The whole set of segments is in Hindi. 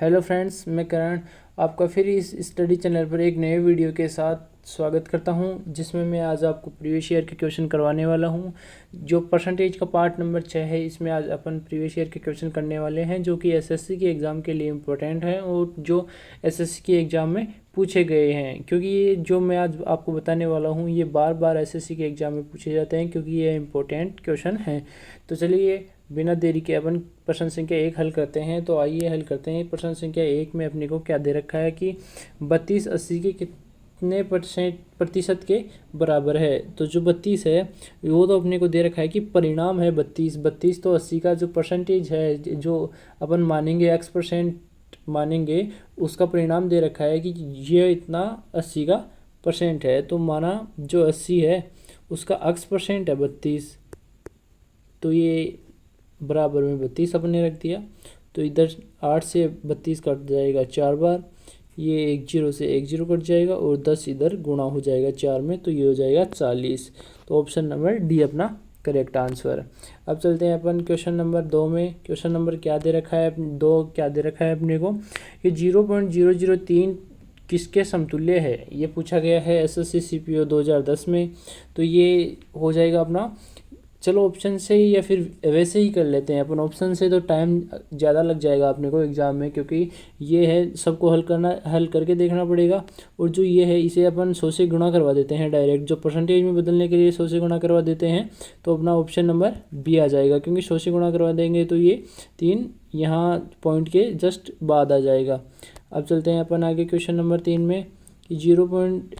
हेलो फ्रेंड्स, मैं करण आपका फिर इस स्टडी चैनल पर एक नए वीडियो के साथ स्वागत करता हूं, जिसमें मैं आज आपको प्रीवियस ईयर के क्वेश्चन करवाने वाला हूं। जो परसेंटेज का पार्ट नंबर 6 है, इसमें आज अपन प्रीवियस ईयर के क्वेश्चन करने वाले हैं, जो कि एसएससी के एग्ज़ाम के लिए इम्पोर्टेंट हैं और जो एसएससी के एग्ज़ाम में पूछे गए हैं। क्योंकि ये जो मैं आज आपको बताने वाला हूँ, ये बार बार एसएससी के एग्ज़ाम में पूछे जाते हैं, क्योंकि ये इम्पोर्टेंट क्वेश्चन हैं। तो चलिए बिना देरी के अपन प्रश्न संख्या 1 हल करते हैं। तो आइए हल करते हैं। प्रश्न संख्या 1 में अपने को क्या दे रखा है कि 32 80 के कितने प्रतिशत के बराबर है। तो जो 32 है वो तो अपने को दे रखा है कि परिणाम है 32 तो 80 का जो परसेंटेज है, जो अपन मानेंगे x% मानेंगे, उसका परिणाम दे रखा है कि ये इतना 80 का परसेंट है। तो माना जो 80 है उसका x% है 32, तो ये बराबर में 32 अपने रख दिया। तो इधर 8 से 32 कट जाएगा 4 बार, ये 1 0 से 1 0 कट जाएगा और 10 इधर गुणा हो जाएगा 4 में, तो ये हो जाएगा 40। तो ऑप्शन नंबर डी अपना करेक्ट आंसर। अब चलते हैं अपन क्वेश्चन नंबर 2 में। क्वेश्चन नंबर क्या दे रखा है, 2 क्या दे रखा है अपने को कि 0.003 किसके समतुल्य है। ये पूछा गया है एसएससी सीपीओ 2010 में। तो ये हो जाएगा अपना, चलो ऑप्शन से ही या फिर वैसे ही कर लेते हैं अपन। ऑप्शन से तो टाइम ज़्यादा लग जाएगा अपने को एग्ज़ाम में, क्योंकि ये है सबको हल करके देखना पड़ेगा। और जो ये है इसे अपन 100 से गुणा करवा देते हैं डायरेक्ट, जो परसेंटेज में बदलने के लिए 100 से गुणा करवा देते हैं। तो अपना ऑप्शन नंबर बी आ जाएगा, क्योंकि 100 से गुणा करवा देंगे तो ये 3 यहाँ पॉइंट के जस्ट बाद आ जाएगा। अब चलते हैं अपन आगे क्वेश्चन नंबर 3 में कि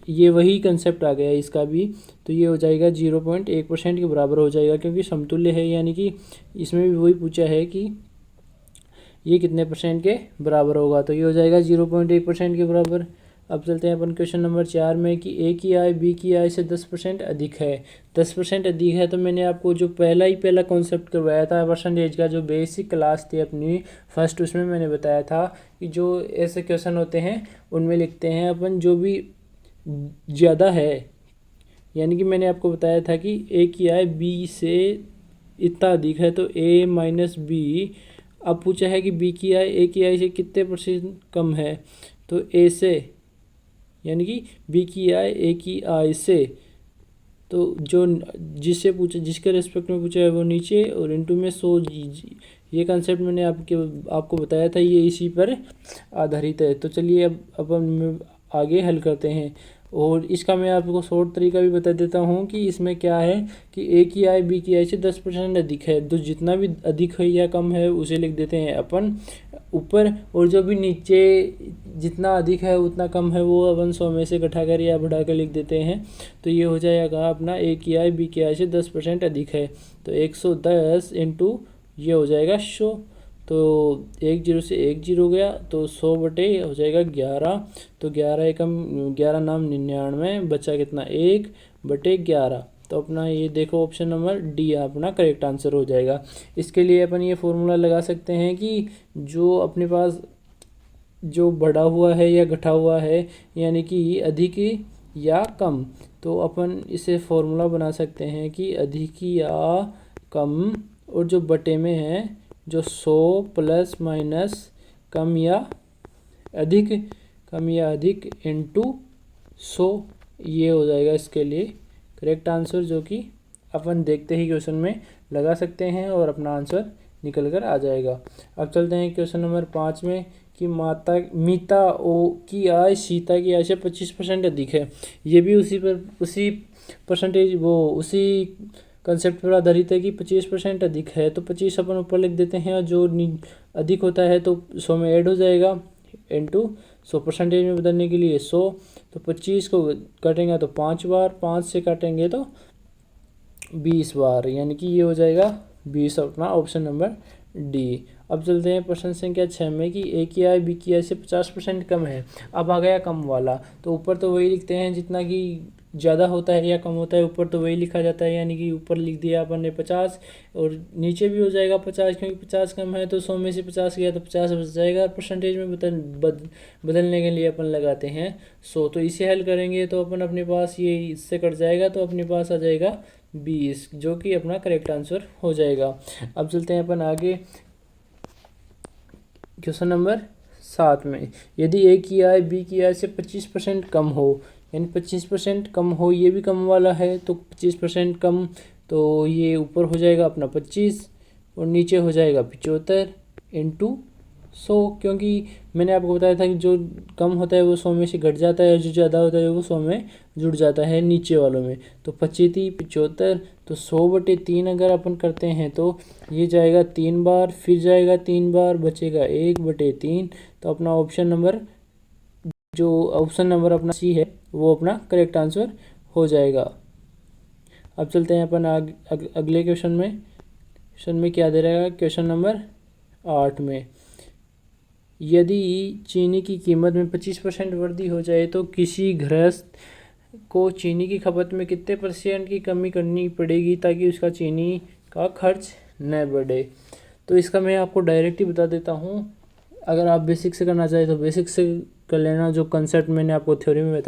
ये वही कंसेप्ट आ गया इसका भी। तो ये हो जाएगा 0.1% के बराबर हो जाएगा, क्योंकि समतुल्य है, यानी कि इसमें भी वही पूछा है कि ये कितने परसेंट के बराबर होगा। तो ये हो जाएगा 0.1% के बराबर। अब चलते हैं अपन क्वेश्चन नंबर 4 में कि ए की आय बी की आय से 10% अधिक है। 10% अधिक है, तो मैंने आपको जो पहला कॉन्सेप्ट करवाया था परसेंटेज का, जो बेसिक क्लास थी अपनी फर्स्ट, उसमें मैंने बताया था कि जो ऐसे क्वेश्चन होते हैं उनमें लिखते हैं अपन जो भी ज़्यादा है, यानी कि मैंने आपको बताया था कि ए की आय बी से इतना अधिक है तो ए माइनस बी। अब पूछा है कि बी की आय ए की आय से कितने परसेंट कम है, तो ए से, यानी कि बी की आय ए की आय से, तो जो जिससे पूछा, जिसके रेस्पेक्ट में पूछा है वो नीचे और इनटू में 100। ये कंसेप्ट मैंने आपको बताया था, ये इसी पर आधारित है। तो चलिए अब अपन आगे हल करते हैं। और इसका मैं आपको शॉर्ट तरीका भी बता देता हूँ कि इसमें क्या है कि ए की आय बी की आय से 10% अधिक है, तो जितना भी अधिक है या कम है उसे लिख देते हैं अपन ऊपर, और जो भी नीचे जितना अधिक है उतना कम है वो अपन 100 में से घटाकर या बढ़ाकर लिख देते हैं। तो ये हो जाएगा अपना ए की आय बी की आय से 10% अधिक है, तो 110 इंटू ये हो जाएगा 100। तो 1 0 से 1 0 गया, तो 100 बटे हो जाएगा 11। तो 11 एकम 11 नाम 99, बचा कितना 1 बटे 11। तो अपना ये देखो ऑप्शन नंबर डी अपना करेक्ट आंसर हो जाएगा। इसके लिए अपन ये फॉर्मूला लगा सकते हैं कि जो अपने पास जो बढ़ा हुआ है या घटा हुआ है, यानी कि अधिक या कम, तो अपन इसे फॉर्मूला बना सकते हैं कि अधिक या कम, और जो बटे में है जो 100 प्लस माइनस कम या अधिक इंटू 100, ये हो जाएगा इसके लिए करेक्ट आंसर, जो कि अपन देखते ही क्वेश्चन में लगा सकते हैं और अपना आंसर निकल कर आ जाएगा। अब चलते हैं क्वेश्चन नंबर 5 में कि मीता ओ की आय सीता की आय से 25% अधिक है। ये भी उसी परसेंटेज उसी कंसेप्ट पर आधारित है कि 25% अधिक है, तो 25 अपन ऊपर लिख देते हैं, और जो अधिक होता है तो 100 में ऐड हो जाएगा इंटू 100 परसेंटेज में बदलने के लिए 100। तो 25 को काटेंगे तो 5 बार, 5 से काटेंगे तो 20 बार, यानी कि ये हो जाएगा 20 अपना ऑप्शन नंबर डी। अब चलते हैं प्रश्न संख्या 6 में कि ए की आय बी की आय से 50% कम है। अब आ गया कम वाला, तो ऊपर तो वही लिखते हैं जितना कि ज़्यादा होता है या कम होता है, ऊपर तो वही लिखा जाता है, यानी कि ऊपर लिख दिया अपन ने 50, और नीचे भी हो जाएगा 50, क्योंकि 50 कम है तो 100 में से 50 गया तो 50 बच जाएगा। परसेंटेज में बदलने के लिए अपन लगाते हैं 100। तो इसे हल करेंगे तो अपन अपने पास ये इससे कट जाएगा, तो अपने पास आ जाएगा 20, जो कि अपना करेक्ट आंसर हो जाएगा। अब चलते हैं अपन आगे क्वेश्चन नंबर 7 में। यदि ए की आय बी की आय से 25% कम हो, यानी 25% कम हो, ये भी कम वाला है तो 25% कम, तो ये ऊपर हो जाएगा अपना 25 और नीचे हो जाएगा 75 इंटू 100, क्योंकि मैंने आपको बताया था कि जो कम होता है वो 100 में से घट जाता है और जो ज़्यादा होता है वो 100 में जुड़ जाता है नीचे वालों में। तो 25 75, तो 100/3 अगर अपन करते हैं तो ये जाएगा 3 बार, फिर जाएगा 3 बार, बचेगा 1/3। तो अपना ऑप्शन नंबर अपना सी है वो अपना करेक्ट आंसर हो जाएगा। अब चलते हैं अपन अगले क्वेश्चन में क्या दे रहा है। क्वेश्चन नंबर 8 में, यदि चीनी की कीमत में 25% वृद्धि हो जाए तो किसी गृहस्थ को चीनी की खपत में कितने % की कमी करनी पड़ेगी ताकि उसका चीनी का खर्च न बढ़े। तो इसका मैं आपको डायरेक्ट ही बता देता हूँ। अगर आप बेसिक से करना चाहें तो बेसिक से कर लेना, जो कंसेप्ट मैंने आपको थ्योरी में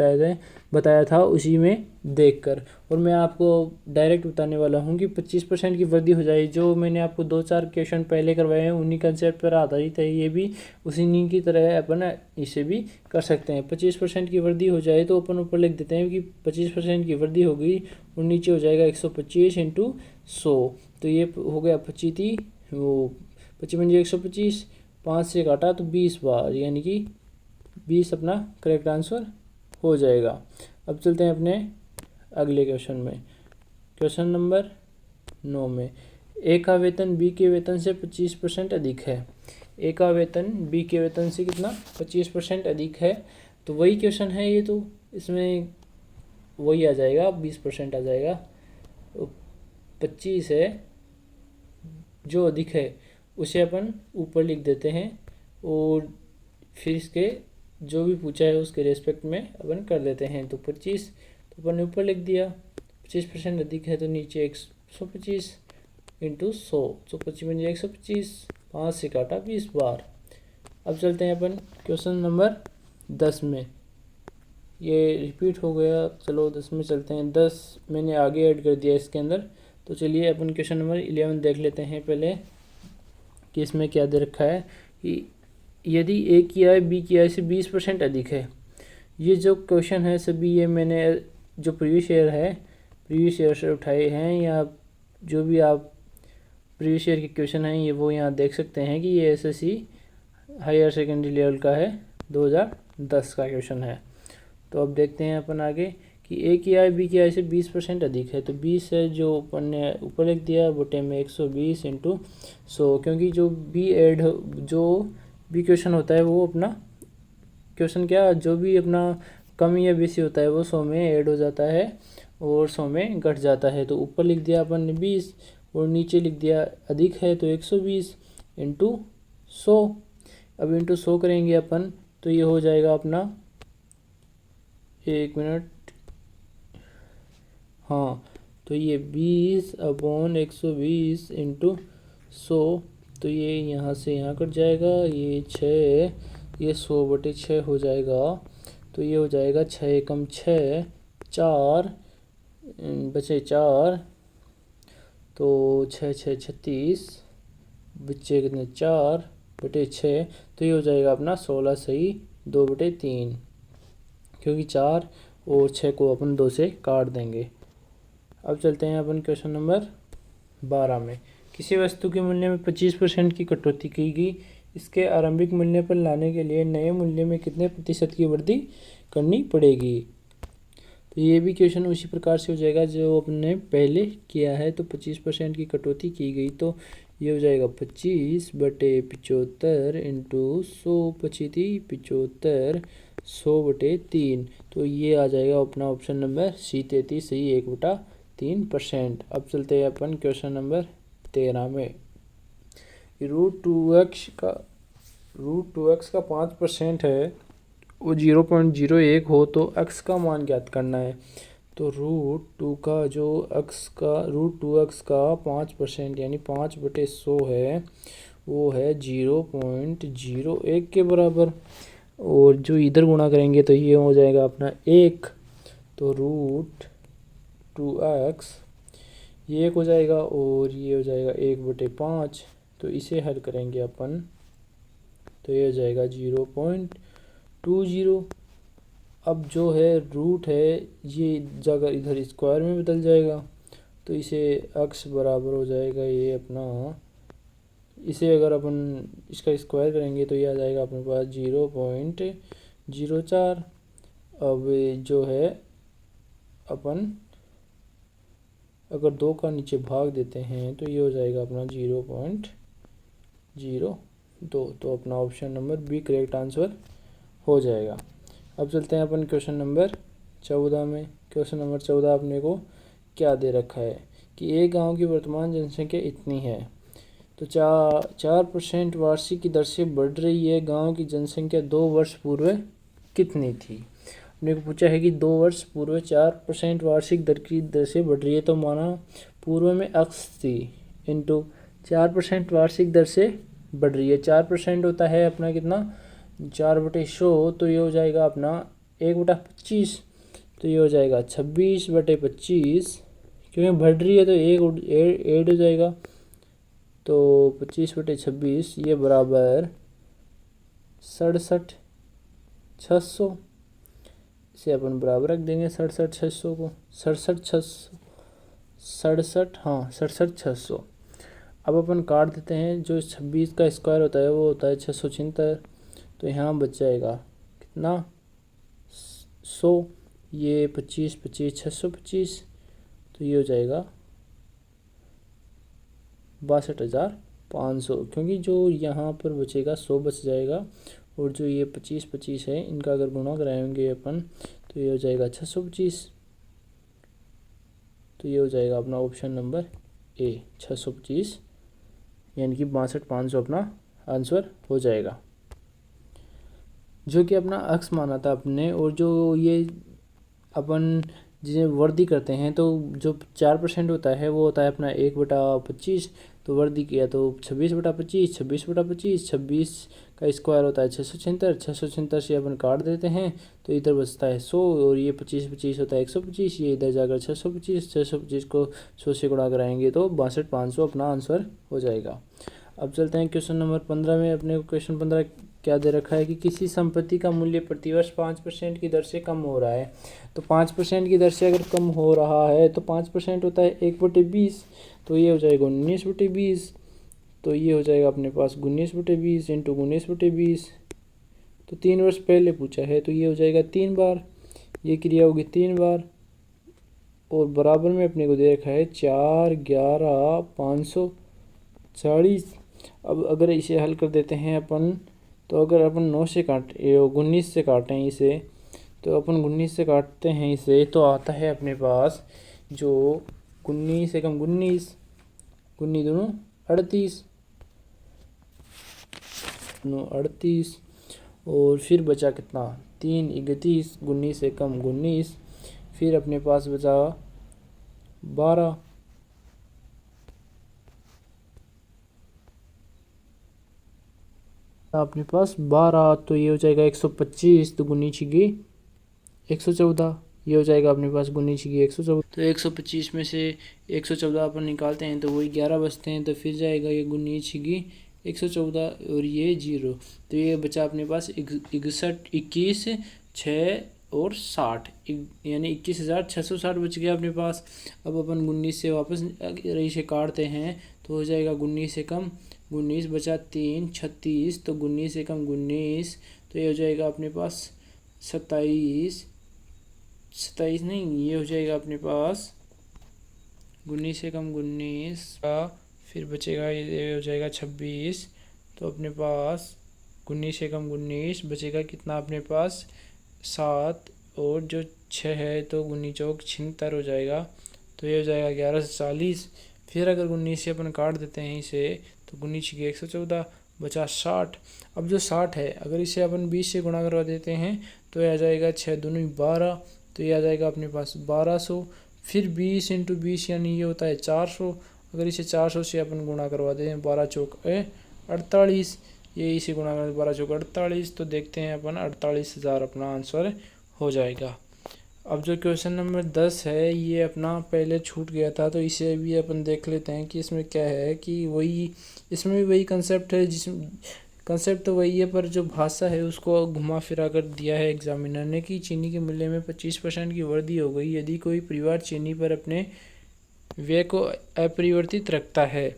बताया था उसी में देखकर। और मैं आपको डायरेक्ट बताने वाला हूँ कि 25% की वृद्धि हो जाए। जो मैंने आपको 2-4 क्वेश्चन पहले करवाए हैं उन्हीं कंसेप्ट पर आधारित है, ये भी उसी नी की तरह है, अपन इसे भी कर सकते हैं। 25% की वृद्धि हो जाए तो अपन ऊपर लिख देते हैं कि 25% की वृद्धि हो गई और नीचे हो जाएगा 125 इंटू 100। तो ये हो गया 25 वो 25 125, 5 से काटा तो 20 बार, यानी कि 20 अपना करेक्ट आंसर हो जाएगा। अब चलते हैं अपने अगले क्वेश्चन में। क्वेश्चन नंबर 9 में, ए का वेतन बी के वेतन से 25% अधिक है। ए का वेतन बी के वेतन से कितना 25% अधिक है। तो वही क्वेश्चन है ये, तो इसमें वही आ जाएगा, 20% आ जाएगा। 25 है जो अधिक है उसे अपन ऊपर लिख देते हैं और फिर इसके जो भी पूछा है उसके रेस्पेक्ट में अपन कर देते हैं। तो 25 तो अपन ने ऊपर लिख दिया, 25% अधिक है तो नीचे 125 इंटू 100, तो 25 125, 5 से काटा 20 बार। अब चलते हैं अपन क्वेश्चन नंबर 10 में। ये रिपीट हो गया, चलो 10 में चलते हैं। 10 मैंने आगे ऐड कर दिया इसके अंदर। तो चलिए अपन क्वेश्चन नंबर 11 देख लेते हैं पहले कि इसमें क्या दे रखा है कि यदि ए की आय बी की आय से 20% अधिक है। ये जो क्वेश्चन है सभी ये मैंने जो प्रीवियस ईयर से उठाए हैं, या जो भी आप प्रीवियस ईयर के क्वेश्चन हैं ये वो यहाँ देख सकते हैं कि ये एसएससी हायर सेकेंडरी लेवल का है, 2010 का क्वेश्चन है। तो अब देखते हैं अपन आगे कि ए की आय बी की आय से 20% अधिक है। तो 20 है जो अपन ने ऊपर लिख दिया, बटे में 120 इंटू 100, क्योंकि जो बी क्वेश्चन होता है वो अपना क्वेश्चन क्या जो भी अपना कम या बेसी होता है वो 100 में ऐड हो जाता है और 100 में घट जाता है। तो ऊपर लिख दिया अपन ने 20 और नीचे लिख दिया अधिक है तो 120 इंटू 100। अब इंटू 100 करेंगे अपन तो ये हो जाएगा अपना, 1 मिनट, हाँ, तो ये 20/120 इंटू 100, तो ये यहाँ से यहाँ कट जाएगा, ये 6, ये 100/6 हो जाएगा। तो ये हो जाएगा 6 एकम 6, 4 बचे 4, तो 6 6 36, बच्चे कितने 4/6, तो ये हो जाएगा अपना 16 सही 2/3, क्योंकि 4 और 6 को अपन 2 से काट देंगे। अब चलते हैं अपन क्वेश्चन नंबर 12 में। किसी वस्तु के मूल्य में 25% की कटौती की गई, इसके आरंभिक मूल्य पर लाने के लिए नए मूल्य में कितने प्रतिशत की वृद्धि करनी पड़ेगी। तो ये भी क्वेश्चन उसी प्रकार से हो जाएगा जो अपने पहले किया है। तो 25% की कटौती की गई तो ये हो जाएगा 25/75 इंटू 100, 25 75 100/3, तो ये आ जाएगा अपना ऑप्शन नंबर सी 33 सही 1/3%। अब चलते हैं अपन क्वेश्चन नंबर 13 में। √2x का 5% है वो 0.01 हो तो x का मान ज्ञात करना है। तो √2 का 5% यानी 5/100 है, वो है 0.01 के बराबर। और जो इधर गुणा करेंगे तो ये हो जाएगा अपना 1, तो √2x ये 1 हो जाएगा और ये हो जाएगा 1/5। तो इसे हल करेंगे अपन तो ये हो जाएगा 0.20। अब जो है रूट है ये जगह इधर स्क्वायर में बदल जाएगा, तो इसे x बराबर हो जाएगा ये अपना, इसे अगर अपन इसका स्क्वायर करेंगे तो ये आ जाएगा अपने पास 0.04। अब जो है अपन अगर 2 का नीचे भाग देते हैं तो ये हो जाएगा अपना 0.02। तो अपना option number B correct answer हो जाएगा। अब चलते हैं अपन क्वेश्चन नंबर 14 में। क्वेश्चन नंबर 14 अपने को क्या दे रखा है कि एक गांव की वर्तमान जनसंख्या इतनी है, तो 4% वार्षिक की दर से बढ़ रही है। गांव की जनसंख्या 2 वर्ष पूर्व कितनी थी। अपने को पूछा है कि 2 वर्ष पूर्व 4% वार्षिक दर की दर से बढ़ रही है, तो माना पूर्व में x थी इंटू 4% वार्षिक दर से बढ़ रही है। 4% होता है अपना कितना 4/100, तो ये हो जाएगा अपना 1/25, तो ये हो जाएगा 26/25। क्योंकि बढ़ रही है तो एक ऐड हो जाएगा, तो 25/26 ये बराबर 67,600। इसे अपन बराबर रख देंगे 67,600 को, 67,600। अब अपन काट देते हैं, जो 26 का स्क्वायर होता है वो होता है 676, तो यहाँ बच जाएगा कितना 100, ये 25 25 625, तो ये हो जाएगा 62,500। क्योंकि जो यहाँ पर बचेगा 100 बच जाएगा, और जो ये 25 25 है इनका अगर गुणा कराएंगे अपन तो ये हो जाएगा 625। तो ये हो जाएगा अपना ऑप्शन नंबर ए 625, यानी कि 62,500 अपना आंसर हो जाएगा, जो कि अपना अक्स माना था अपने। और जो ये अपन जिसे वर्दी करते हैं तो जो 4% होता है वो होता है अपना 1/25, तो वर्दी किया तो 26/25, 26/25, 26 का स्क्वायर होता है 676, 676 से अपन काट देते हैं तो इधर बचता है 100, और ये 25 25 होता है 125, ये इधर जाकर 625, 625 को 100 से गुणा कराएंगे तो 62,500 अपना आंसर हो जाएगा। अब चलते हैं क्वेश्चन नंबर 15 में। अपने को क्वेश्चन 15 क्या दे रखा है कि किसी संपत्ति का मूल्य प्रतिवर्ष 5% की दर से कम हो रहा है। तो 5% की दर से अगर कम हो रहा है तो 5% होता है 1/20, तो ये हो जाएगा 19/20, तो ये हो जाएगा अपने पास 19/20 इंटू 19/20, तो 3 वर्ष पहले पूछा है तो ये हो जाएगा 3 बार, ये क्रिया होगी 3 बार, और बराबर में अपने को दे रखा है 4 11 540। अब अगर इसे हल कर देते हैं अपन, तो अगर अपन 9 से 19 से काटें इसे, तो अपन 19 से काटते हैं इसे तो आता है अपने पास जो 19 एकम 19, 19 दूनी 38, 38, और फिर बचा कितना 3 31, 19 एकम 19, फिर अपने पास बचा 12, अपने पास 12, तो ये हो जाएगा 125, तो गुनी छिगी 114, ये हो जाएगा अपने पास गुनी छिगी 114। तो 125 में से 114 अपन निकालते हैं तो वही 11 बचते हैं, तो फिर जाएगा ये गुनी छिगी 114 और ये 0, तो ये बचा अपने पास 61 21 6 और 60, यानी 21,660 बच गया अपने पास। अब अपन 19 से वापस इसे काटते हैं तो हो जाएगा 19 से कम 19, बचा 3 36, तो 19 से कम 19, तो ये हो जाएगा अपने पास 27 नहीं, ये हो जाएगा अपने पास 19 से कम 19 का, फिर बचेगा ये हो जाएगा 26, तो अपने पास 19 से कम 19 बचेगा कितना अपने पास 7, और जो 6 है तो 19 चौक 76 हो जाएगा, तो ये हो जाएगा 11 से 40। फिर अगर 19 से अपन काट देते हैं इसे तो 19 छिगे 114, बचा 60। अब जो 60 है अगर इसे अपन 20 से गुणा करवा देते हैं तो ये आ जाएगा 6 दूनी 12, तो ये आ जाएगा अपने पास 1200। फिर 20 इंटू 20 यानी ये होता है 400, अगर इसे 400 से अपन गुणा करवा देते हैं 12 चौक 48, ये इसे गुणा कर 12 चौक 48, तो देखते हैं अपन 48,000 अपना आंसर हो जाएगा। अब जो क्वेश्चन नंबर 10 है ये अपना पहले छूट गया था, तो इसे भी अपन देख लेते हैं कि इसमें क्या है कि वही इसमें भी वही कंसेप्ट है जिसमें कंसेप्ट तो वही है, पर जो भाषा है उसको घुमा फिरा कर दिया है एग्जामिनर ने कि चीनी के मूल्य में 25% की वृद्धि हो गई यदि कोई परिवार चीनी पर अपने व्यय को अपरिवर्तित रखता है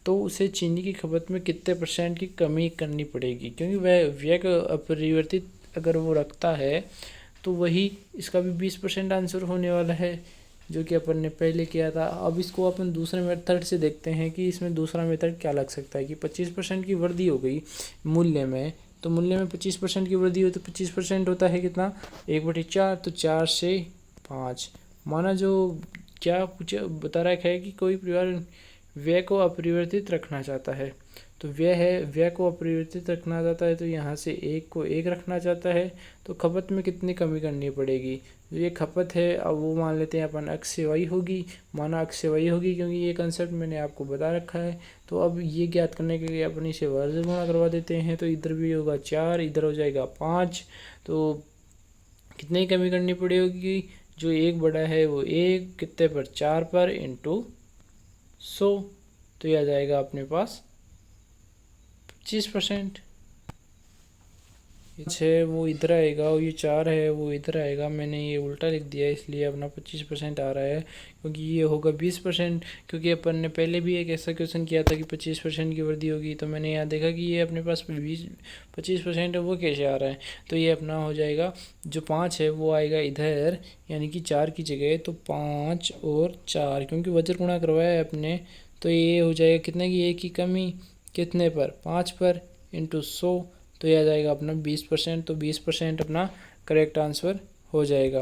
तो उसे चीनी की खपत में कितने % की कमी करनी पड़ेगी, क्योंकि वह व्यय को अपरिवर्तित अगर वो रखता है तो वही इसका भी 20% आंसर होने वाला है, जो कि अपन ने पहले किया था। अब इसको अपन दूसरे मेथड से देखते हैं कि इसमें दूसरा मेथड क्या लग सकता है कि 25% की वृद्धि हो गई मूल्य में, तो मूल्य में 25% की वृद्धि हो तो 25% होता है कितना, 1/4, तो 4 से 5। माना जो क्या कुछ बता रखा है कि कोई परिवार व्यय को अपरिवर्तित रखना चाहता है, तो व्यय को अपरिवर्तित रखना चाहता है तो यहाँ से 1 को 1 रखना चाहता है, तो खपत में कितनी कमी करनी पड़ेगी। जो ये खपत है अब वो मान लेते हैं अपन अक्ष से वाई होगी, माना अक्ष से वाई होगी क्योंकि ये कंसेप्ट मैंने आपको बता रखा है। तो अब ये ज्ञात करने के लिए अपन इसे वर्ग गुणा करवा देते हैं, तो इधर भी होगा 4, इधर हो जाएगा 5, तो कितनी कमी करनी पड़ेगी, जो 1 बड़ा है वो 1 कितने पर 4 पर इंटू 100, तो यह आ जाएगा अपने पास 25%। है वो इधर आएगा और ये 4 है वो इधर आएगा, मैंने ये उल्टा लिख दिया इसलिए अपना 25% आ रहा है, क्योंकि ये होगा 20%। क्योंकि अपन ने पहले भी एक ऐसा क्वेश्चन किया था कि 25% की वृद्धि होगी, तो मैंने यहाँ देखा कि ये अपने पास 25% है, वो कैसे आ रहा है। तो ये अपना हो जाएगा जो 5 है वो आएगा इधर, यानी कि 4 की जगह, तो 5 और 4 क्योंकि वज्र गुणा करवाया है अपने, तो ये हो जाएगा कितने की 1 की कमी कितने पर 5 पर इंटू 100, तो यह आ जाएगा अपना 20%। तो 20% अपना करेक्ट आंसर हो जाएगा,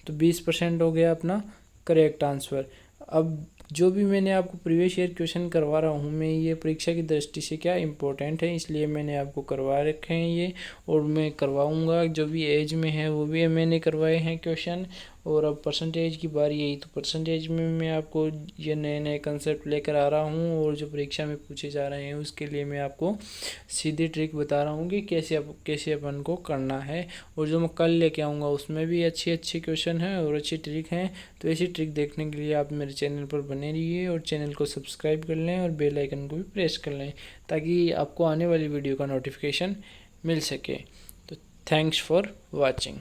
तो 20% हो गया अपना करेक्ट आंसर। अब जो भी मैंने आपको प्रीवियस ईयर क्वेश्चन करवा रहा हूँ मैं, ये परीक्षा की दृष्टि से क्या इम्पोर्टेंट है इसलिए मैंने आपको करवा रखे हैं ये, और मैं करवाऊँगा। जो भी एज में है वो भी मैंने करवाए हैं क्वेश्चन। और अब परसेंटेज की बारी आई, तो परसेंटेज में मैं आपको ये नए नए कंसेप्ट लेकर आ रहा हूँ, और जो परीक्षा में पूछे जा रहे हैं उसके लिए मैं आपको सीधी ट्रिक बता रहा हूँ कि कैसे अपन को करना है। और जो मैं कल लेके आऊँगा उसमें भी अच्छे क्वेश्चन हैं और अच्छी ट्रिक हैं। तो ऐसी ट्रिक देखने के लिए आप मेरे चैनल पर बने रहिए और चैनल को सब्सक्राइब कर लें और बेल आइकन को भी प्रेस कर लें, ताकि आपको आने वाली वीडियो का नोटिफिकेशन मिल सके। तो थैंक्स फॉर वॉचिंग।